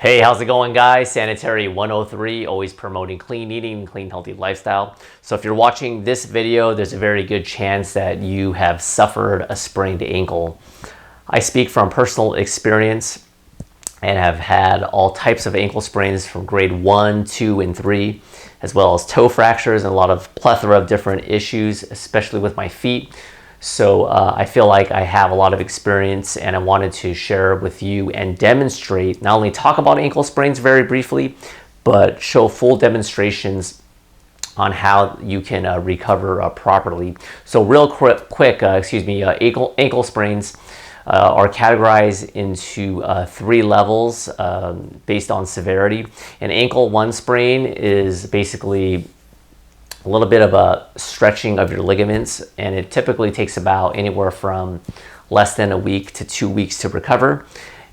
Hey, how's it going, guys? Sanitary 103, always promoting clean eating and clean, healthy lifestyle. So if you're watching this video, there's a very good chance that you have suffered a sprained ankle. I speak from personal experience and have had all types of ankle sprains from grade 1, 2, and 3, as well as toe fractures and a lot of plethora of different issues, especially with my feet. So I feel like I have a lot of experience, and I wanted to share with you and demonstrate, not only talk about ankle sprains very briefly, but show full demonstrations on how you can recover properly. So real quick, ankle sprains are categorized into 3 levels based on severity. An ankle 1 sprain is basically a little bit of a stretching of your ligaments, and it typically takes about anywhere from less than a week to 2 weeks to recover.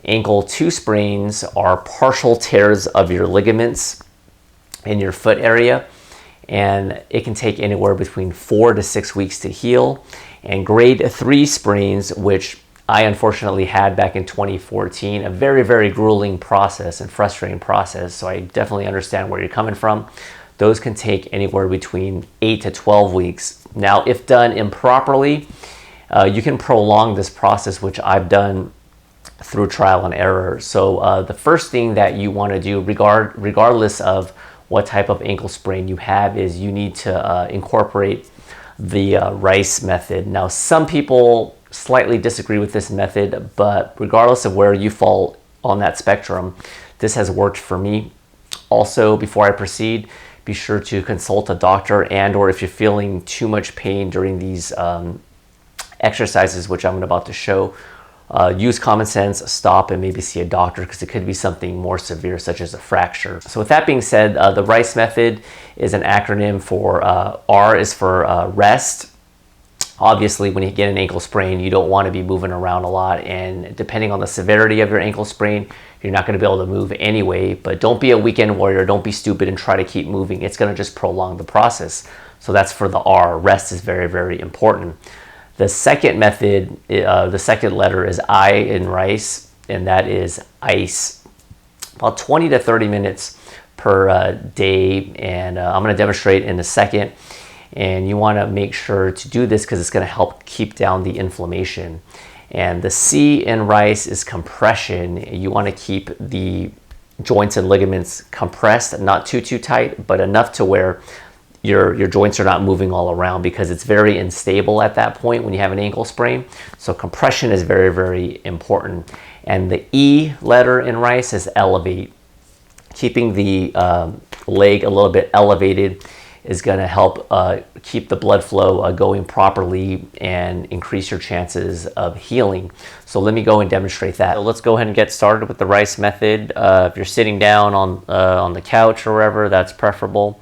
Ankle 2 sprains are partial tears of your ligaments in your foot area, and it can take anywhere between 4 to 6 weeks to heal. And grade 3 sprains, which I unfortunately had back in 2014, a very, very grueling process and frustrating process, so I definitely understand where you're coming from. Those can take anywhere between 8 to 12 weeks. Now, if done improperly, you can prolong this process, which I've done through trial and error. So the first thing that you want to do, regardless of what type of ankle sprain you have, is you need to incorporate the Rice method. Now, some people slightly disagree with this method, but regardless of where you fall on that spectrum, this has worked for me. Also, before I proceed, be sure to consult a doctor, and or if you're feeling too much pain during these exercises, which I'm about to show, use common sense, stop and maybe see a doctor, because it could be something more severe such as a fracture. So with that being said, the Rice method is an acronym for R is for rest. Obviously, when you get an ankle sprain, you don't want to be moving around a lot, and depending on the severity of your ankle sprain, you're not going to be able to move anyway. But don't be a weekend warrior. Don't be stupid and try to keep moving. It's going to just prolong the process. So that's for the R. Rest is very, very important. The second method, the second letter is I in Rice, and that is ice. About 20 to 30 minutes per day, and I'm going to demonstrate in a second. And you want to make sure to do this because it's going to help keep down the inflammation. And the C in Rice is compression. You want to keep the joints and ligaments compressed, not too tight, but enough to where your joints are not moving all around, because it's very unstable at that point when you have an ankle sprain. So compression is very, very important. And the E letter in Rice is elevate. Keeping the leg a little bit elevated is going to help keep the blood flow going properly and increase your chances of healing. So let me go and demonstrate that. So let's go ahead and get started with the Rice method. If you're sitting down on the couch or wherever, that's preferable,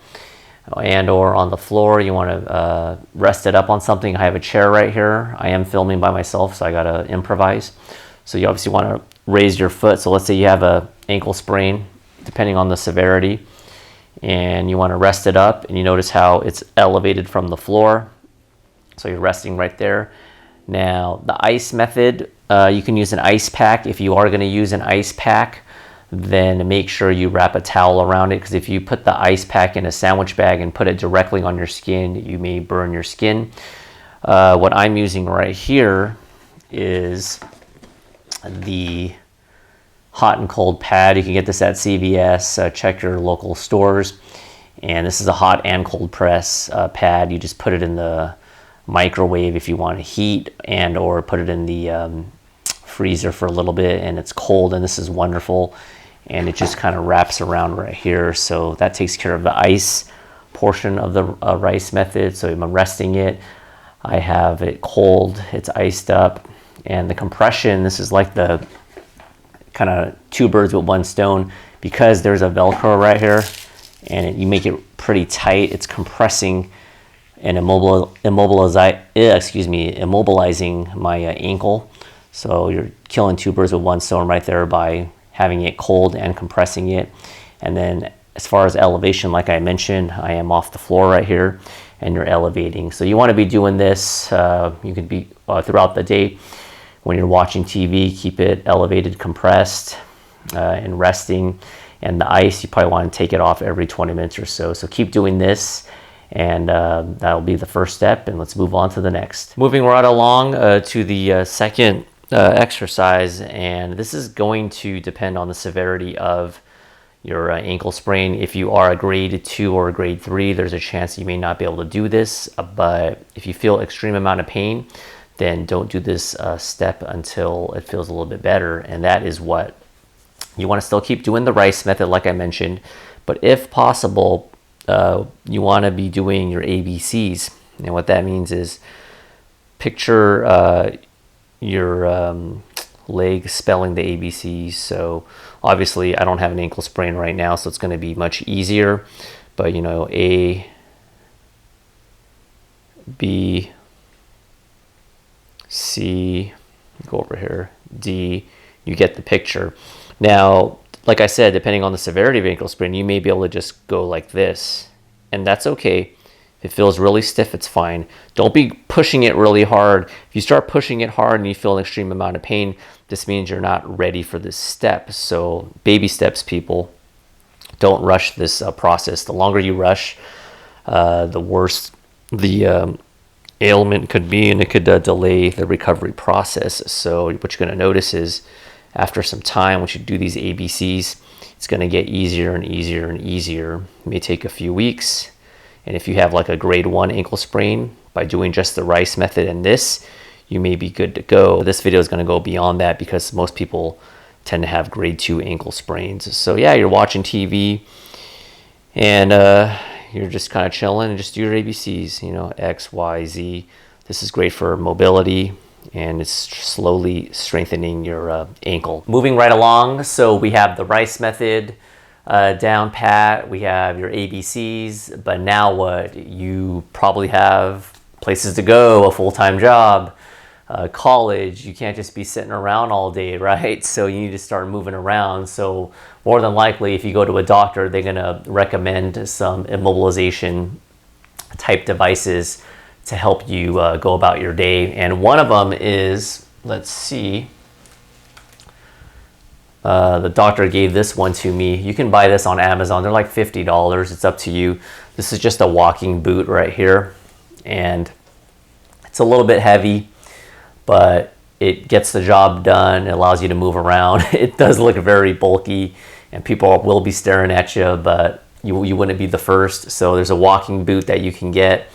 and or on the floor, you want to rest it up on something. I have a chair right here. I am filming by myself, so I got to improvise. So you obviously want to raise your foot. So let's say you have an ankle sprain, depending on the severity, and you want to rest it up, and you notice how it's elevated from the floor. So you're resting right there. Now, the ice method, you can use an ice pack. If you are going to use an ice pack, then make sure you wrap a towel around it, because if you put the ice pack in a sandwich bag and put it directly on your skin, you may burn your skin. What I'm using right here is the hot and cold pad. You can get this at CVS. Check your local stores. And this is a hot and cold press pad. You just put it in the microwave if you want to heat, and or put it in the freezer for a little bit, and it's cold, and this is wonderful. And it just kind of wraps around right here. So that takes care of the ice portion of the Rice method. So I'm resting it. I have it cold, it's iced up. And the compression, this is like the kind of 2 birds with 1 stone, because there's a Velcro right here, and you make it pretty tight. It's compressing and immobilizing my ankle. So you're killing 2 birds with 1 stone right there by having it cold and compressing it. And then as far as elevation, like I mentioned, I am off the floor right here, and you're elevating. So you want to be doing this. You could be throughout the day. When you're watching TV, keep it elevated, compressed. and resting. And the ice, you probably want to take it off every 20 minutes or so. So keep doing this, and that'll be the first step, and let's move on to the next. Moving right along to the second exercise, and this is going to depend on the severity of your ankle sprain. If you are a grade 2 or a grade 3, there's a chance you may not be able to do this, but if you feel extreme amount of pain, then don't do this step until it feels a little bit better. And that is what you want to still keep doing, the rice method like I mentioned, but if possible, you want to be doing your ABCs. And what that means is picture your leg spelling the ABCs. So obviously I don't have an ankle sprain right now, so it's going to be much easier, but you know, A, B, C, go over here, D, you get the picture. Now, like I said, depending on the severity of ankle sprain, you may be able to just go like this, and that's okay. If it feels really stiff, it's fine. Don't be pushing it really hard. If you start pushing it hard and you feel an extreme amount of pain, this means you're not ready for this step. So baby steps, people. Don't rush this process. The longer you rush, the worse the ailment could be, and it could delay the recovery process. So what you're going to notice is after some time, once you do these ABCs, it's going to get easier and easier and easier. It may take a few weeks. And if you have like a grade 1 ankle sprain, by doing just the rice method and this, you may be good to go. This video is going to go beyond that because most people tend to have grade 2 ankle sprains. So yeah, you're watching TV and you're just kind of chilling and just do your ABCs, you know, X, Y, Z. This is great for mobility, and it's slowly strengthening your ankle. Moving right along, so we have the rice method down pat, we have your ABCs, but now what? You probably have places to go, a full-time job, college. You can't just be sitting around all day, right? So you need to start moving around. So more than likely, if you go to a doctor, they're gonna recommend some immobilization type devices to help you go about your day. And one of them is, let's see, the doctor gave this one to me. You can buy this on Amazon. They're like $50. It's up to you. This is just a walking boot right here, and it's a little bit heavy, but it gets the job done. It allows you to move around. It does look very bulky, and people will be staring at you, but you wouldn't be the first. So there's a walking boot that you can get.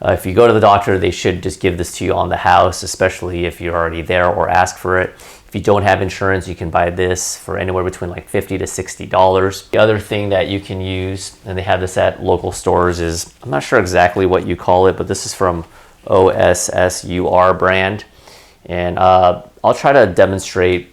If you go to the doctor, they should just give this to you on the house, especially if you're already there, or ask for it. If you don't have insurance, you can buy this for anywhere between like $50 to $60. The other thing that you can use, and they have this at local stores, is, I'm not sure exactly what you call it, but this is from OSSUR brand. And I'll try to demonstrate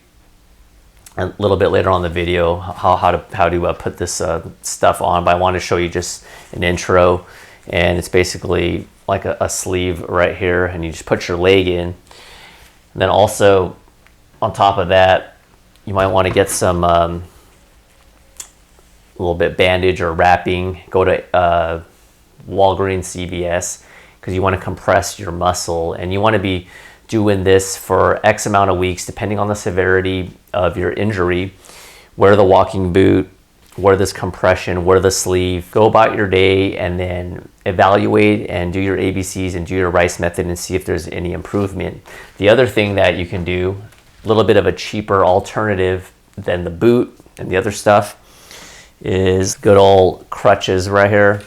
a little bit later on in the video how to put this stuff on, but I want to show you just an intro. And it's basically like a sleeve right here, and you just put your leg in. And then also on top of that, you might want to get some a little bit bandage or wrapping. Go to Walgreens, CVS, because you want to compress your muscle, and you want to be doing this for X amount of weeks depending on the severity of your injury. Wear the walking boot, wear this compression, wear the sleeve, go about your day, and then evaluate and do your ABCs and do your rice method and see if there's any improvement. The other thing that you can do, a little bit of a cheaper alternative than the boot and the other stuff, is good old crutches right here.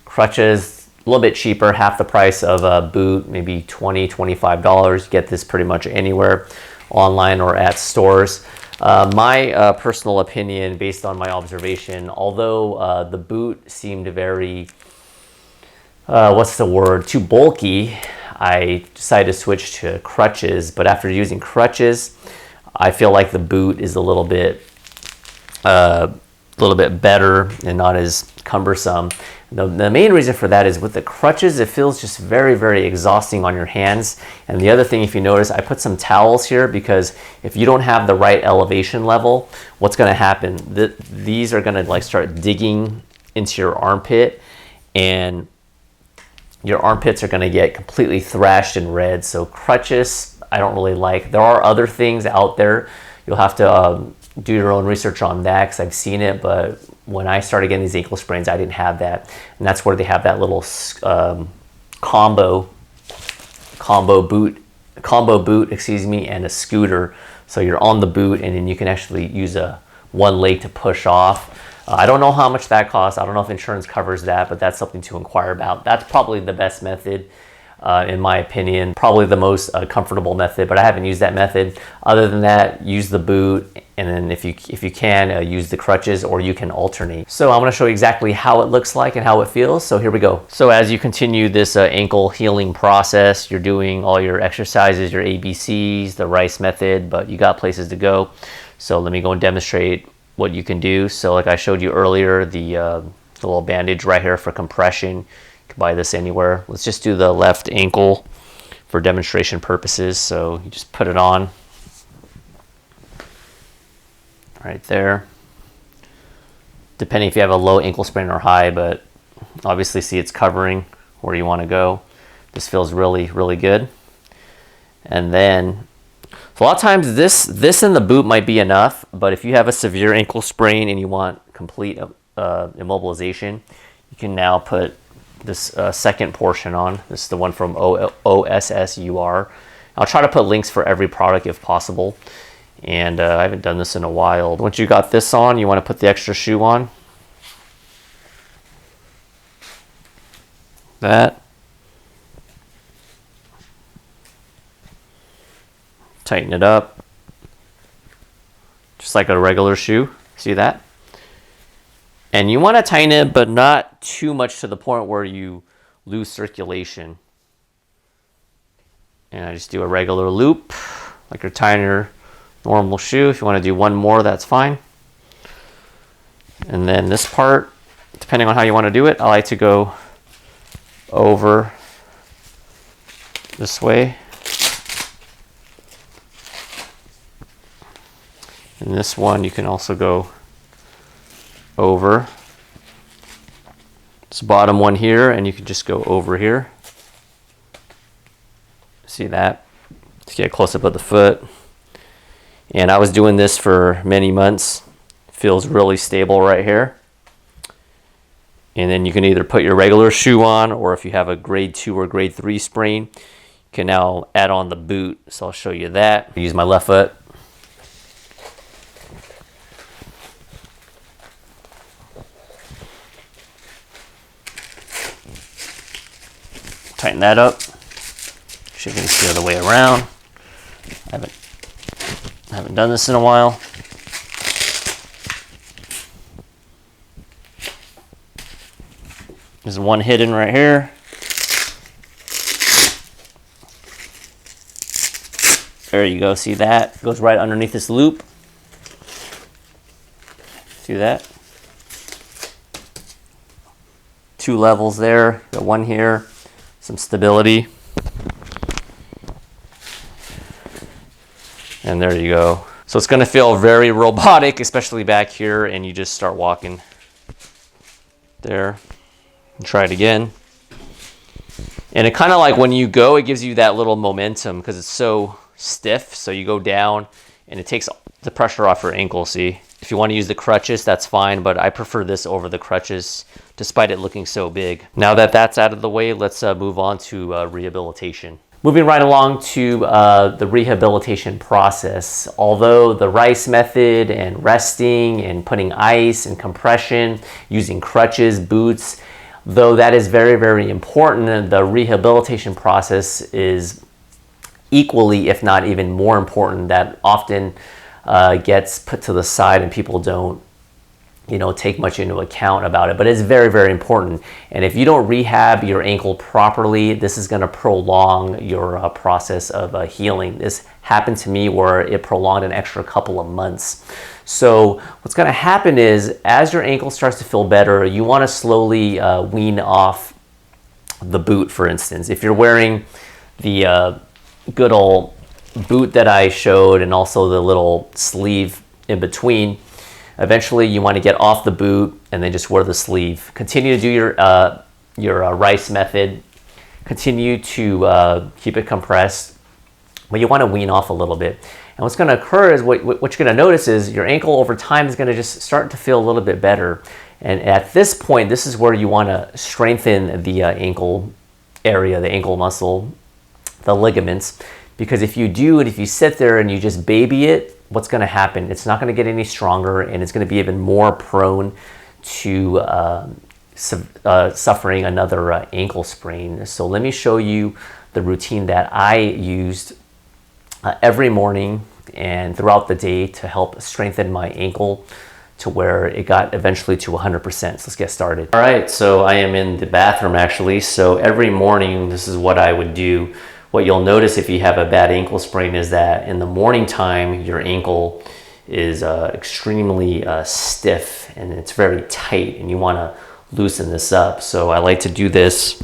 Crutches, a little bit cheaper, half the price of a boot, maybe $20, $25. You get this pretty much anywhere, online or at stores. My personal opinion, based on my observation, although the boot seemed very, too bulky, I decided to switch to crutches. But after using crutches, I feel like the boot is a little bit better and not as cumbersome. The main reason for that is with the crutches, it feels just very, very exhausting on your hands. And the other thing, if you notice, I put some towels here because if you don't have the right elevation level, what's going to happen? These are going to like start digging into your armpit, and your armpits are going to get completely thrashed and red. So crutches, I don't really like. There are other things out there. You'll have to do your own research on that because I've seen it, but when I started getting these ankle sprains, I didn't have that. And that's where they have that little combo boot, excuse me, and a scooter. So you're on the boot and then you can actually use one leg to push off. I don't know how much that costs. I don't know if insurance covers that, but that's something to inquire about. That's probably the best method, in my opinion. Probably the most comfortable method, but I haven't used that method. Other than that, use the boot, and then if you can, use the crutches, or you can alternate. So I'm going to show you exactly how it looks like and how it feels. So here we go. So as you continue this ankle healing process, you're doing all your exercises, your ABCs, the Rice method, but you got places to go. So let me go and demonstrate what you can do. So like I showed you earlier, the little bandage right here for compression. You can buy this anywhere. Let's just do the left ankle for demonstration purposes. So you just put it on right there, depending if you have a low ankle sprain or high, but obviously see it's covering where you want to go. This feels really, really good. And then so a lot of times this in the boot might be enough, but if you have a severe ankle sprain and you want complete immobilization, you can now put this second portion on. This is the one from OSSUR. I'll try to put links for every product if possible. And I haven't done this in a while. Once you got this on, you want to put the extra shoe on. That. Tighten it up, just like a regular shoe. See that? And you want to tighten it, but not too much to the point where you lose circulation. And I just do a regular loop, like you're tying your normal shoe. If you want to do one more, that's fine. And then this part, depending on how you want to do it, I like to go over this way. And this one you can also go over this bottom one here, and you can just go over here. See that? To get a close up of the foot. And I was doing this for many months. Feels really stable right here. And then you can either put your regular shoe on, or if you have a grade 2 or grade 3 sprain, you can now add on the boot. So I'll show you that. I use my left foot. Tighten that up. Should be the other way around. I haven't done this in a while. There's one hidden right here. There you go. See that? It goes right underneath this loop. See that? 2 levels there. Got one here. Some stability. And there you go. So it's going to feel very robotic, especially back here, and you just start walking there. And try it again. And it kind of like when you go, it gives you that little momentum because it's so stiff. So you go down and it takes the pressure off your ankle. See, if you want to use the crutches, that's fine, but I prefer this over the crutches despite it looking so big. Now that that's out of the way, let's move on to rehabilitation. Moving right along to the rehabilitation process. Although the Rice method and resting and putting ice and compression, using crutches, boots, though that is very, very important, the rehabilitation process is equally, if not even more important, that often gets put to the side and people don't take much into account about it, but it's very, very important. And if you don't rehab your ankle properly, this is going to prolong your process of healing. This happened to me where it prolonged an extra couple of months. So what's going to happen is as your ankle starts to feel better, you want to slowly wean off the boot, for instance. If you're wearing the good old boot that I showed and also the little sleeve in between, eventually you want to get off the boot and then just wear the sleeve. Continue to do your Rice method. Continue to keep it compressed, but you want to wean off a little bit. And what's going to occur is what you're going to notice is your ankle over time is going to just start to feel a little bit better. And at this point, this is where you want to strengthen the ankle area, the ankle muscle, the ligaments. Because if you do, and if you sit there and you just baby it, what's going to happen? It's not going to get any stronger, and it's going to be even more prone to suffering another ankle sprain. So let me show you the routine that I used every morning and throughout the day to help strengthen my ankle to where it got eventually to 100%. So let's get started. All right, so I am in the bathroom actually. So every morning, this is what I would do. What you'll notice if you have a bad ankle sprain is that in the morning time, your ankle is extremely stiff and it's very tight, and you want to loosen this up. So I like to do this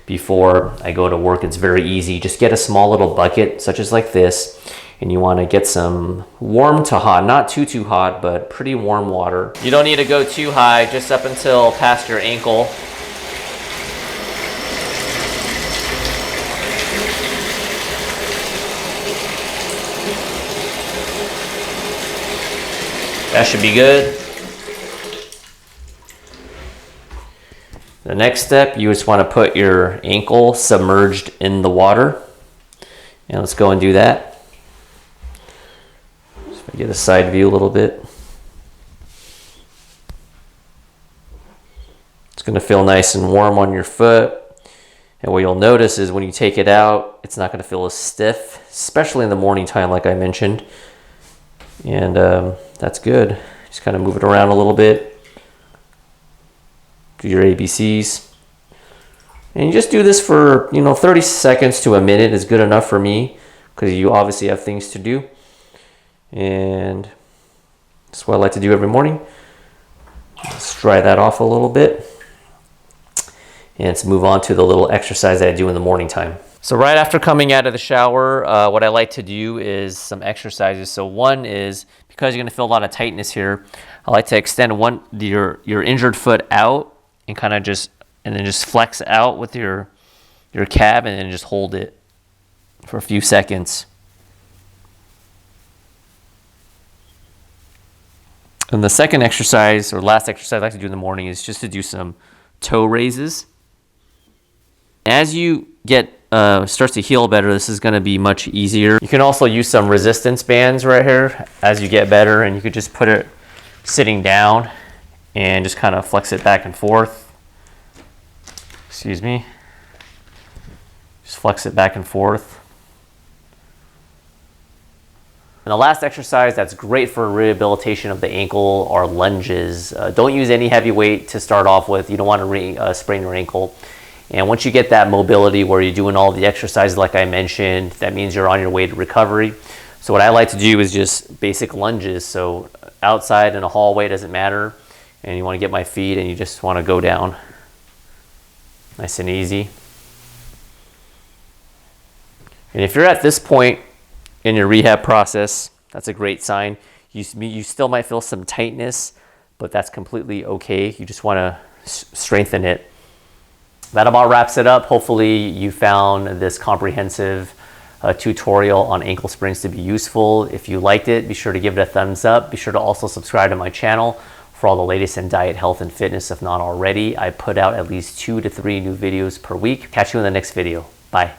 before I go to work. It's very easy. Just get a small little bucket such as like this, and you want to get some warm to hot, not too hot, but pretty warm water. You don't need to go too high, just up until past your ankle. That should be good. The next step, you just want to put your ankle submerged in the water. And let's go and do that. Just get a side view a little bit. It's going to feel nice and warm on your foot. And what you'll notice is when you take it out, it's not going to feel as stiff, especially in the morning time, like I mentioned. And that's good. Just kind of move it around a little bit. Do your ABCs. And you just do this for, 30 seconds to a minute is good enough for me, because you obviously have things to do. And that's what I like to do every morning. Let's dry that off a little bit. And let's move on to the little exercise that I do in the morning time. So right after coming out of the shower, what I like to do is some exercises. So one is, because you're going to feel a lot of tightness here, I like to extend your injured foot out and kind of just flex out with your calf, and then just hold it for a few seconds. And the second exercise, or last exercise I like to do in the morning, is just to do some toe raises. As you get starts to heal better, this is going to be much easier. You can also use some resistance bands right here as you get better, and you could just put it sitting down and just kind of flex it back and forth. Excuse me. Just flex it back and forth. And the last exercise that's great for rehabilitation of the ankle are lunges. Don't use any heavy weight to start off with. You don't want to sprain your ankle. And once you get that mobility where you're doing all the exercises like I mentioned, that means you're on your way to recovery. So what I like to do is just basic lunges. So outside in a hallway, doesn't matter. And you want to get my feet, and you just want to go down. Nice and easy. And if you're at this point in your rehab process, that's a great sign. You still might feel some tightness, but that's completely okay. You just want to strengthen it. That about wraps it up. Hopefully you found this comprehensive tutorial on ankle sprains to be useful. If you liked it, be sure to give it a thumbs up. Be sure to also subscribe to my channel for all the latest in diet, health, and fitness, if not already. I put out at least 2 to 3 new videos per week. Catch you in the next video. Bye.